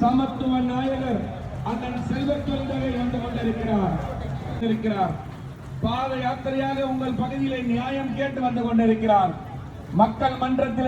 சமத்துவ நாயகர் அண்ணன் செல்வத்துறை வந்து கொண்டிருக்கிறார். பாத யாத்திரையாக உங்கள் பகுதியிலே நியாயம் கேட்டு வந்து கொண்டிருக்கிறார். மக்கள் மன்றத்தில்